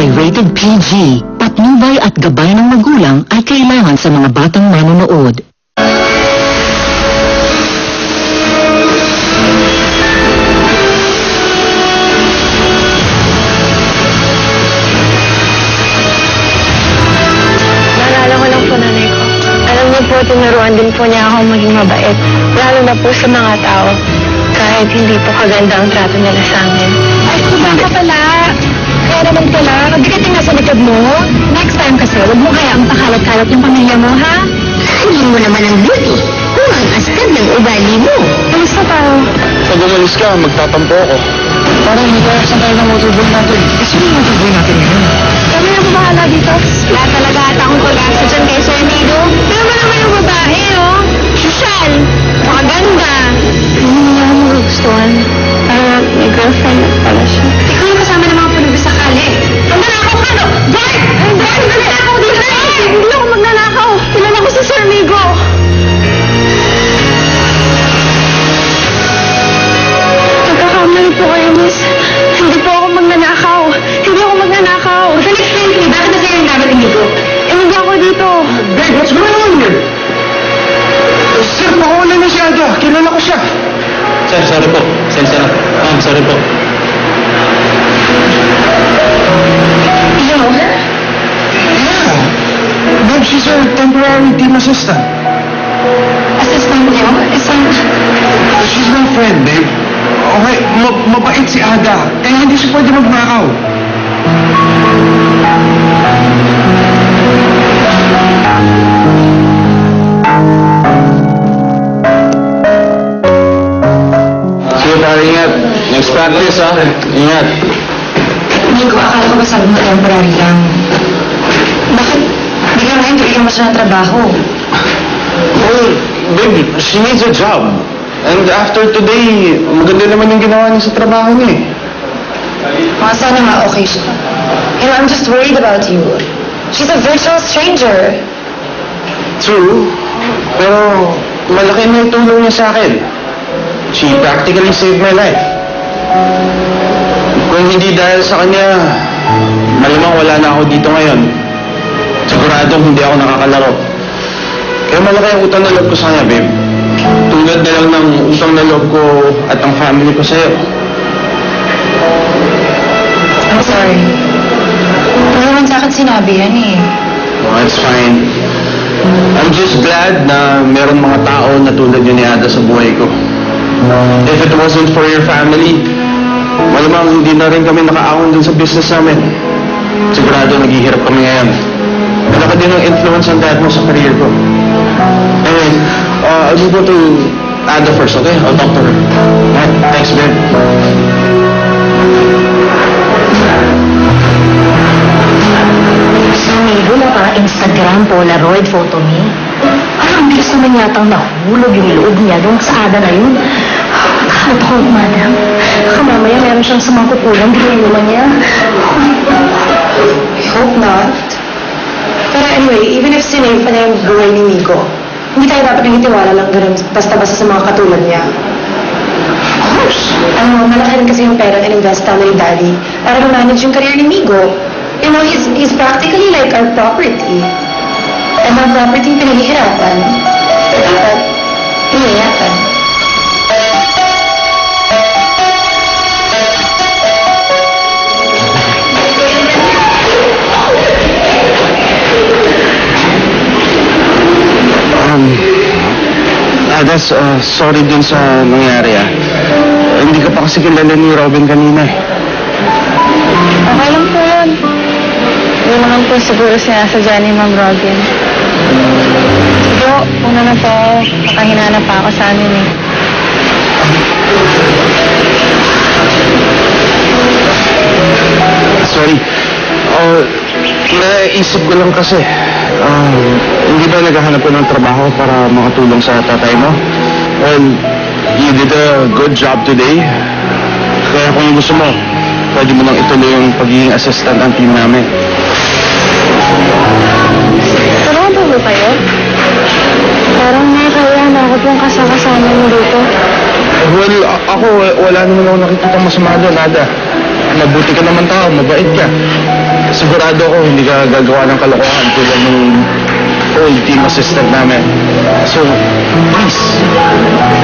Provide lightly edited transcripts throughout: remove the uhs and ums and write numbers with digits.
ay rated PG. Patnubay at gabay ng magulang ay kailangan sa mga batang manonood. Naalala ko lang po, nanay ko. Alam niyo po, tinuruan din po niya ako maging mabait. Lalo na po sa mga tao. Kahit hindi po kaganda ang trato nila sa amin. Ay, kulang ka pala. Kaya naman pala, mabigat yung nasa likod mo. Next time kasi, huwag mo hayaang pakalat-kalat yung pamilya mo, ha? Hindi mo naman ang beauty. Kung ang askan ng ugali mo. Kamusta tayo? Pag umalis ka, magtatampo ako. Parang nagkakasan tayo ng motorboy natin. Kasi yung motorboy natin ngayon. Kami na po bahala dito. Wala talaga ata akong pag-asa dyan kay Sir Nido. Pero mo naman yung babae, oh. Sosyal. Makaganda. Hindi mo nga magugustuhan. Parang may girlfriend na pala siya. Ikaw yung kasama ng mga punubi sa kali. Magnanakaw ka, no? Boy! Magnanakaw dito! Hindi ako magnanakaw. Kilala ko si Sir Nigo. Nagkakamali po kayo, miss. Hindi po ako magnanakaw. Hindi ako magnanakaw. Explain to me, bakit na sa'yo yung gamit ni Nico? Hindi ako dito. Babe, what's going on here? Sir, makuha na siya Ada. Kilala ko siya. Sir, sorry po. Sensya na. Sorry po. You know her? Yeah. Babe, she's our temporary team assistant. Assistant niyo? She's my friend, babe. Okay, mabait si Ada. Kaya hindi siya pwede magnakaw. Sige, pare, ingat. Next practice, ha? Ingat. Nico, akala ko ba sabi mo temporary lang? Bakit? Di ka ngayon tuloy mo siya ng trabaho. Well, babe, she needs a job. And after today, maganda naman yung ginawa niya sa trabaho niya eh. Mga sana nga okay siya. You know, I'm just worried about you. She's a virtual stranger. True, pero malaki na yung tulong niya sa akin. She practically saved my life. Kung hindi dahil sa kanya, malamang wala na ako dito ngayon. Siguradong hindi ako nakakalaro. Kaya malaki ang utang na loob ko sa kanya, babe. Tulad na lang ng utang na loob ko at ang family ko sa'yo. I'm sorry. Pero naman sa akin sinabi yan eh. Oh, it's fine. I'm just glad na meron mga tao na tulad yun ni Ada sa buhay ko. If it wasn't for your family, malamang hindi na rin kami nakaahon dun sa business namin. Sigurado naghihirap kami ngayon. Malaki din ang influence ng dad mo sa career ko. Anyway, I'll go to Ada first, okay? I'll talk to her. Alright, thanks, babe. Sir Nico, na parang Instagram Polaroid photo niya. Parang bilis naman yatang nahulog yung loob niya doon sa Ada na yun. Takot ko, madam. Baka mamaya meron siyang sumangkukulang ginagawa niya. I hope not. Pero anyway, even if sinave pa niya yung buhay ni Nico, hindi tayo dapat nangitiwala lang ganun basta-basta sa mga katulad niya. Of course. Malaki rin kasi yung pera and invest ni Daddy para ma-manage yung career ni Nico. You know, he's practically like our property. And our property pinaghihirapan. Dapat, hihirapan. Adas, sorry din sa nangyari Hindi ka pa kasi kilala ni Robin kanina eh. Okay lang po yun. Hindi naman po siguro sinasadya ni Ma'am Robin. Siguro, una na po, makahinana pa ako sa amin eh. Sorry. Naisip ko lang kasi. Hindi ba naghahanap ko ng trabaho para makatulong sa tatay mo? Well, you did a good job today. Kaya kung gusto mo, pwede mo nang ituloy yung pagiging assistant ng team namin. Tulungan po ba kayo? Parang nakakaya na ako pong kasama mo dito. Well, ako, wala naman ako nakikita masama doon, Ada. Mabuti ka naman tao, mabait ka. sigurado ako hindi ka gagawa ng kalokohan tulad ng old team assistant namin. So, please,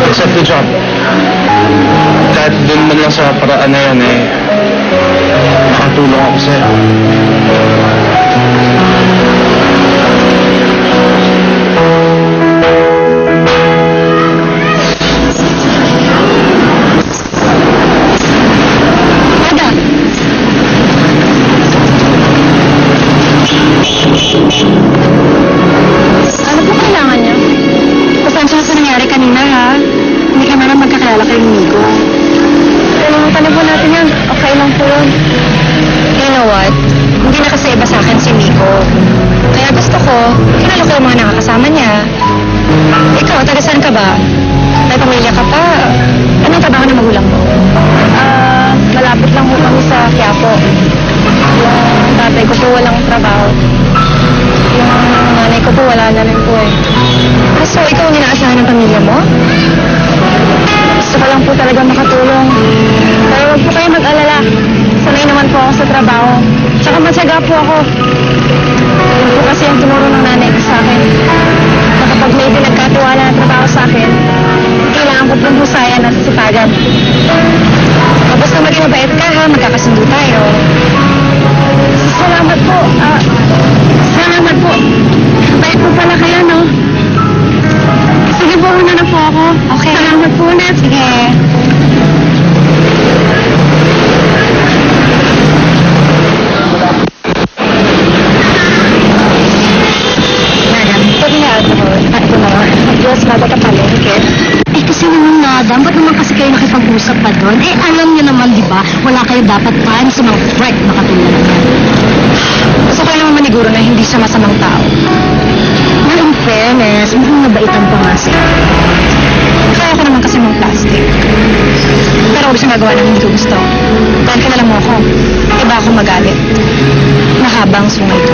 accept the job. Kahit dun man lang sa paraan na yan nakatulong ako sa'yo. Ano po kailangan niyo? Pasensya sa nangyari kanina, ha? Hindi ka naman magkakilala kay Migo. Kalimutan na po natin yan. Okay lang po yun. You know what? Hindi na kasi iba sa akin si Migo. Kaya gusto ko, kilala ko yung mga nakakasama niya. Ikaw, taga saan ka ba? May pamilya ka pa? Anong trabaho ng magulang mo? Malapit lang po kami sa Quiapo. Yung tatay ko po walang trabaho. Yung nanay ko po wala na rin po eh. So, ikaw ang inaasahan ng pamilya mo? Gusto ko lang po talaga makatulong. Pero huwag po kayo mag-alala. Sanay naman po ako sa trabaho. Tsaka masyaga po ako. Yun po kasi yung tinuro ng nanay ko sa akin. Na kapag may pinagkatiwala na trabaho sa akin, kailangan ko pong husayan at sitagan. Tapos na maging mabait ka ha, magkakasundo tayo. Salamat po. Salamat po. Bait po pala kayo, no? Sige po, una na po ako. Okay. Salamat po na. Sige. Madam, pag na-alcohol, ito na. Diyos, magkakapalengke. Kasi naman, madam, ba't naman kasi kayo nakipag-usap pa doon? Alam niyo naman, di ba? Wala kayo dapat time sa mga freak na katulad niya. Gusto ko naman maniguro na hindi siya masamang tao. Well, in fairness, mukhang nabaitan pa nga siya. Kaya ko naman kasi mong plastic. Pero huwag siya magawa ng hindi ko gusto. Dahil kilala mo ako. Iba ako magalit. Mahabang sungay ko.